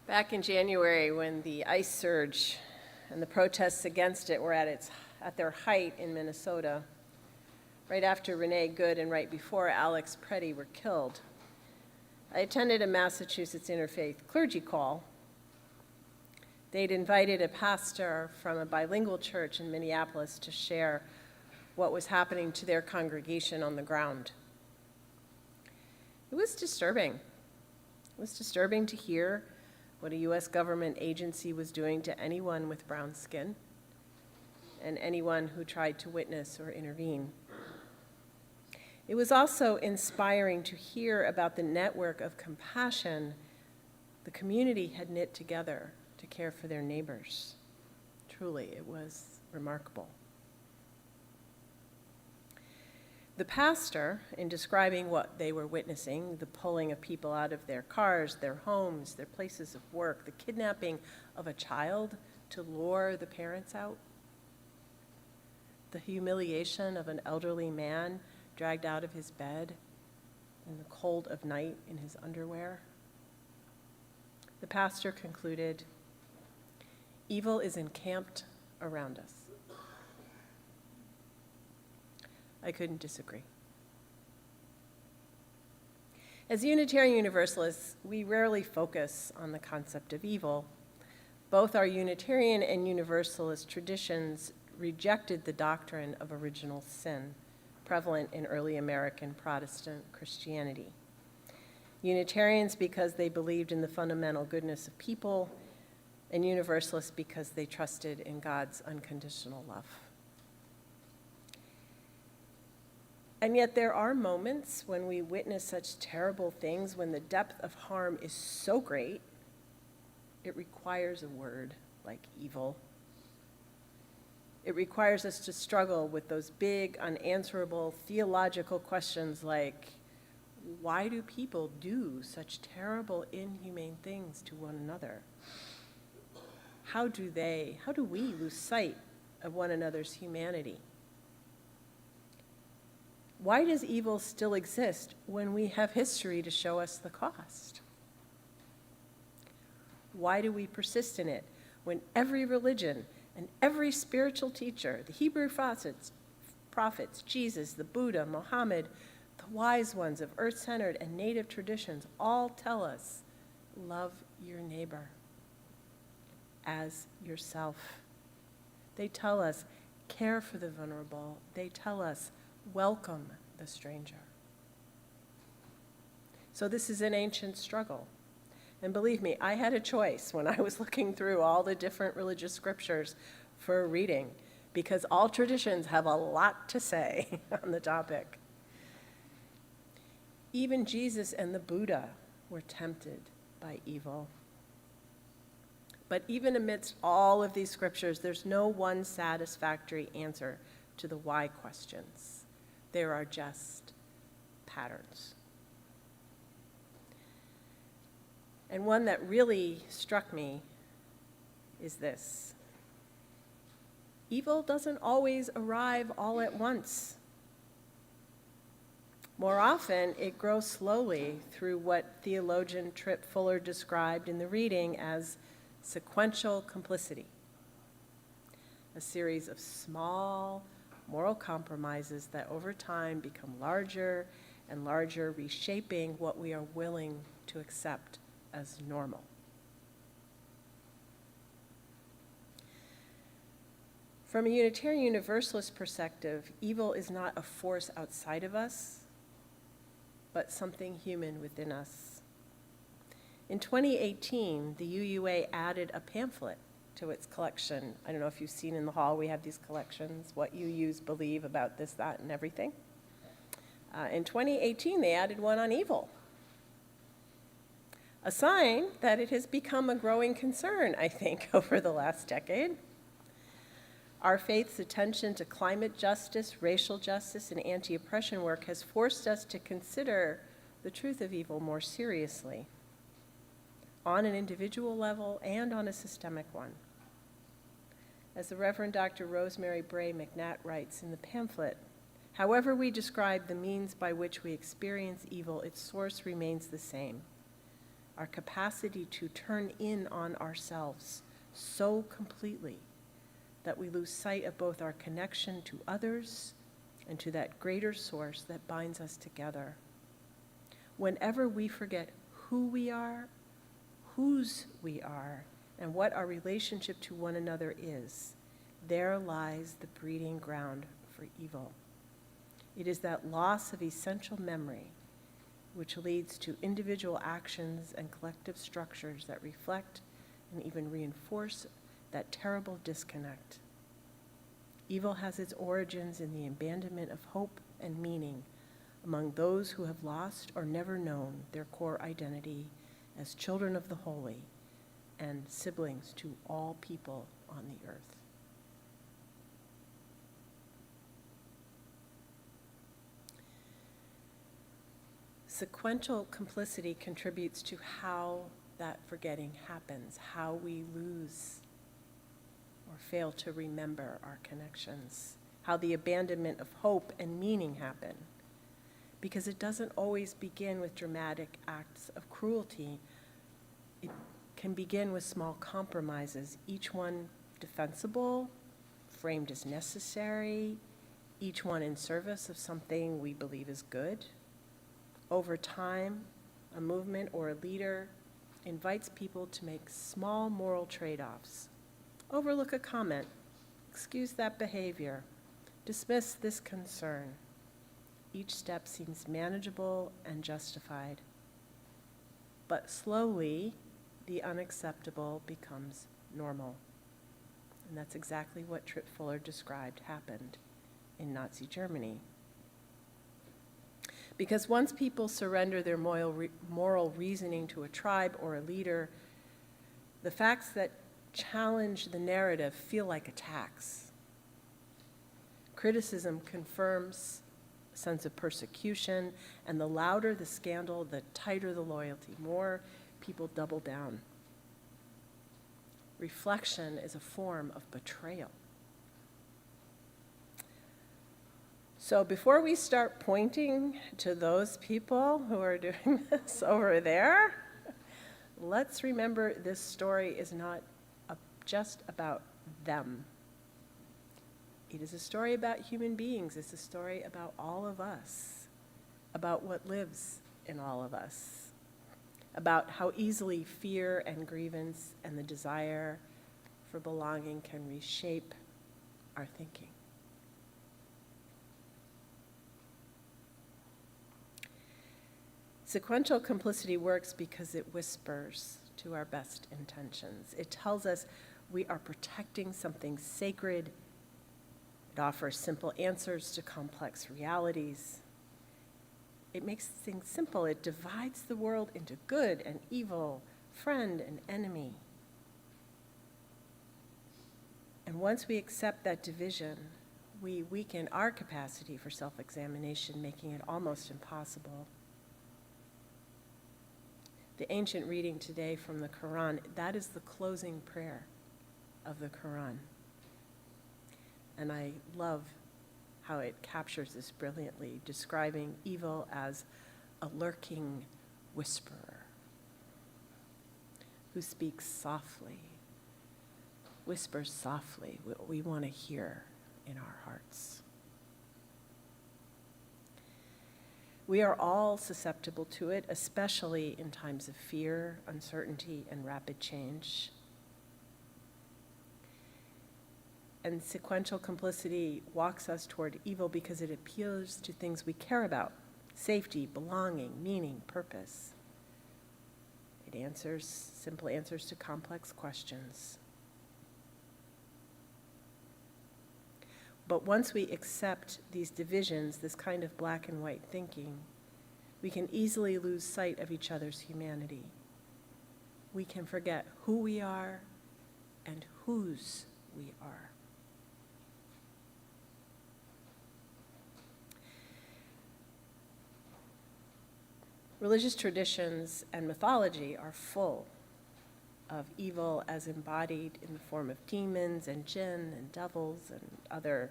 Back in January, when the ice surge and the protests against it were at their height in Minnesota, right after Renee Good and right before Alex Preddy were killed, I attended a Massachusetts interfaith clergy call. They'd invited a pastor from a bilingual church in Minneapolis to share what was happening to their congregation on the ground. It was disturbing. It was disturbing to hear what a U.S. government agency was doing to anyone with brown skin and anyone who tried to witness or intervene. It was also inspiring to hear about the network of compassion the community had knit together to care for their neighbors. Truly, it was remarkable. The pastor, in describing what they were witnessing, the pulling of people out of their cars, their homes, their places of work, the kidnapping of a child to lure the parents out, the humiliation of an elderly man dragged out of his bed in the cold of night in his underwear. The pastor concluded, "Evil is encamped around us." I couldn't disagree. As Unitarian Universalists, we rarely focus on the concept of evil. Both our Unitarian and Universalist traditions rejected the doctrine of original sin, prevalent in early American Protestant Christianity. Unitarians because they believed in the fundamental goodness of people, and Universalists because they trusted in God's unconditional love. And yet there are moments when we witness such terrible things, when the depth of harm is so great, it requires a word like evil. It requires us to struggle with those big, unanswerable theological questions like, why do people do such terrible, inhumane things to one another? How do we lose sight of one another's humanity? Why does evil still exist when we have history to show us the cost? Why do we persist in it when every religion and every spiritual teacher, the Hebrew prophets, Jesus, the Buddha, Muhammad, the wise ones of earth-centered and native traditions all tell us, love your neighbor as yourself. They tell us, care for the vulnerable. They tell us, welcome the stranger. So this is an ancient struggle. And believe me, I had a choice when I was looking through all the different religious scriptures for reading, because all traditions have a lot to say on the topic. Even Jesus and the Buddha were tempted by evil. But even amidst all of these scriptures, there's no one satisfactory answer to the why questions. There are just patterns. And one that really struck me is this. Evil doesn't always arrive all at once. More often, it grows slowly through what theologian Tripp Fuller described in the reading as sequential complicity, a series of small moral compromises that over time become larger and larger, reshaping what we are willing to accept as normal. From a Unitarian Universalist perspective, evil is not a force outside of us, but something human within us. In 2018, the UUA added a pamphlet to its collection. I don't know if you've seen in the hall, we have these collections, what UUs believe about this, that, and everything. In 2018, they added one on evil. A sign that it has become a growing concern, I think, over the last decade. Our faith's attention to climate justice, racial justice, and anti-oppression work has forced us to consider the truth of evil more seriously, on an individual level and on a systemic one. As the Reverend Dr. Rosemary Bray McNatt writes in the pamphlet, however we describe the means by which we experience evil, its source remains the same. our capacity to turn in on ourselves so completely that we lose sight of both our connection to others and to that greater source that binds us together. Whenever we forget who we are, whose we are, and what our relationship to one another is, there lies the breeding ground for evil. It is that loss of essential memory which leads to individual actions and collective structures that reflect and even reinforce that terrible disconnect. Evil has its origins in the abandonment of hope and meaning among those who have lost or never known their core identity as children of the holy and siblings to all people on the earth. Sequential complicity contributes to how that forgetting happens, how we lose or fail to remember our connections, how the abandonment of hope and meaning happen. Because it doesn't always begin with dramatic acts of cruelty. It can begin with small compromises, each one defensible, framed as necessary, each one in service of something we believe is good. Over time, a movement or a leader invites people to make small moral trade-offs. Overlook a comment, excuse that behavior, dismiss this concern. Each step seems manageable and justified. But slowly, the unacceptable becomes normal. And that's exactly what Tripp Fuller described happened in Nazi Germany. Because once people surrender their moral reasoning to a tribe or a leader, the facts that challenge the narrative feel like attacks. Criticism confirms a sense of persecution, and the louder the scandal, the tighter the loyalty. More people double down. Reflection is a form of betrayal. So before we start pointing to those people who are doing this over there, let's remember this story is not just about them. It is a story about human beings. It's a story about all of us, about what lives in all of us, about how easily fear and grievance and the desire for belonging can reshape our thinking. Sequential complicity works because it whispers to our best intentions. It tells us we are protecting something sacred. It offers simple answers to complex realities. It makes things simple. It divides the world into good and evil, friend and enemy. And once we accept that division, we weaken our capacity for self-examination, making it almost impossible. The ancient reading today from the Quran, that is the closing prayer of the Quran. And I love how it captures this brilliantly, describing evil as a lurking whisperer who speaks softly, whispers softly what we want to hear in our hearts. We are all susceptible to it, especially in times of fear, uncertainty, and rapid change. And sequential complicity walks us toward evil because it appeals to things we care about: safety, belonging, meaning, purpose. It answers simple answers to complex questions. But once we accept these divisions, this kind of black and white thinking, we can easily lose sight of each other's humanity. We can forget who we are and whose we are. Religious traditions and mythology are full of evil as embodied in the form of demons and jinn and devils and other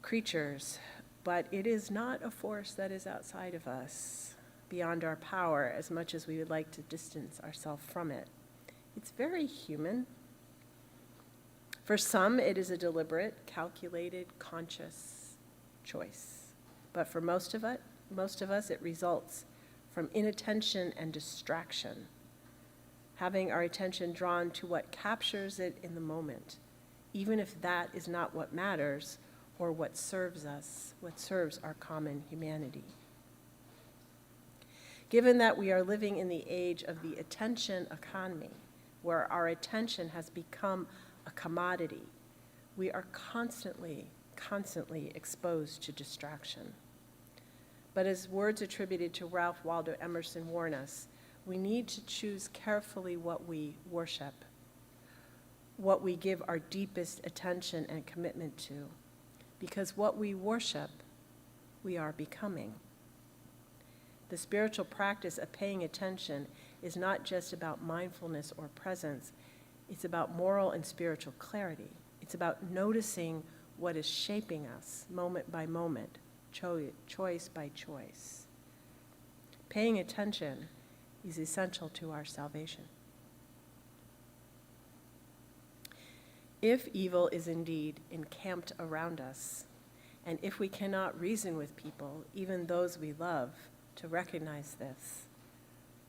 creatures, but it is not a force that is outside of us, beyond our power as much as we would like to distance ourselves from it. It's very human. For some, it is a deliberate, calculated, conscious choice. But for most of us, it results from inattention and distraction, having our attention drawn to what captures it in the moment, even if that is not what matters or what serves us, what serves our common humanity. Given that we are living in the age of the attention economy, where our attention has become a commodity, we are constantly exposed to distraction. But as words attributed to Ralph Waldo Emerson warn us, we need to choose carefully what we worship, what we give our deepest attention and commitment to, because what we worship, we are becoming. The spiritual practice of paying attention is not just about mindfulness or presence, it's about moral and spiritual clarity. It's about noticing what is shaping us moment by moment, choice by choice. Paying attention is essential to our salvation. If evil is indeed encamped around us, and if we cannot reason with people, even those we love, to recognize this,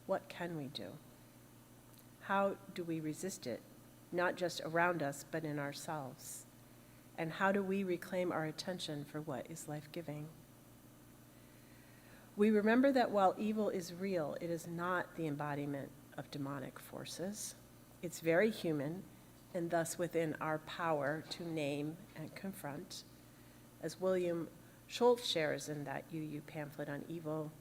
what can we do? How do we resist it, not just around us, but in ourselves? And how do we reclaim our attention for what is life-giving? We remember that while evil is real, it is not the embodiment of demonic forces. It's very human, and thus within our power to name and confront. As William Schultz shares in that UU pamphlet on evil,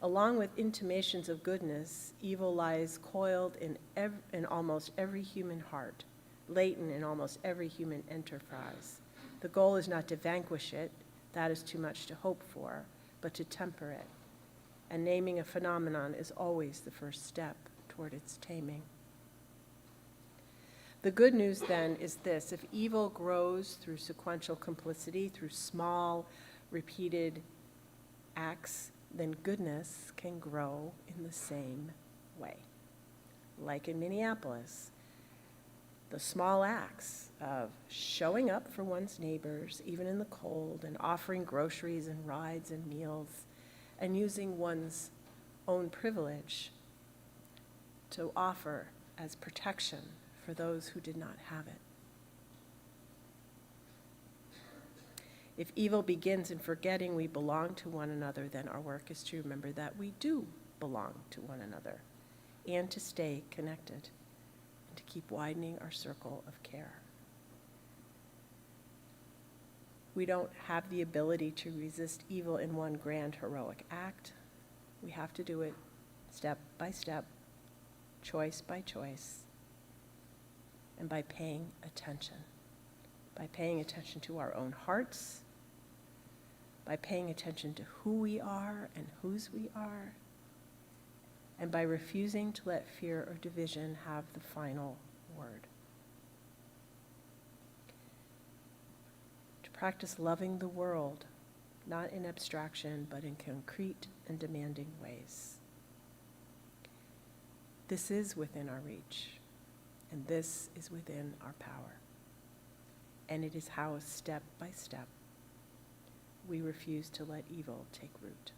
along with intimations of goodness, evil lies coiled in almost every human heart, latent in almost every human enterprise. The goal is not to vanquish it, that is too much to hope for, but to temper it. And naming a phenomenon is always the first step toward its taming. The good news then is this: if evil grows through sequential complicity, through small, repeated acts, then goodness can grow in the same way. Like in Minneapolis, the small acts of showing up for one's neighbors, even in the cold, and offering groceries and rides and meals, and using one's own privilege to offer as protection for those who did not have it. If evil begins in forgetting we belong to one another, then our work is to remember that we do belong to one another, and to stay connected, and to keep widening our circle of care. We don't have the ability to resist evil in one grand heroic act. We have to do it step by step, choice by choice, and by paying attention to our own hearts, by paying attention to who we are and whose we are, and by refusing to let fear or division have the final word. To practice loving the world, not in abstraction, but in concrete and demanding ways. This is within our reach, and this is within our power. And it is how, step by step, we refuse to let evil take root.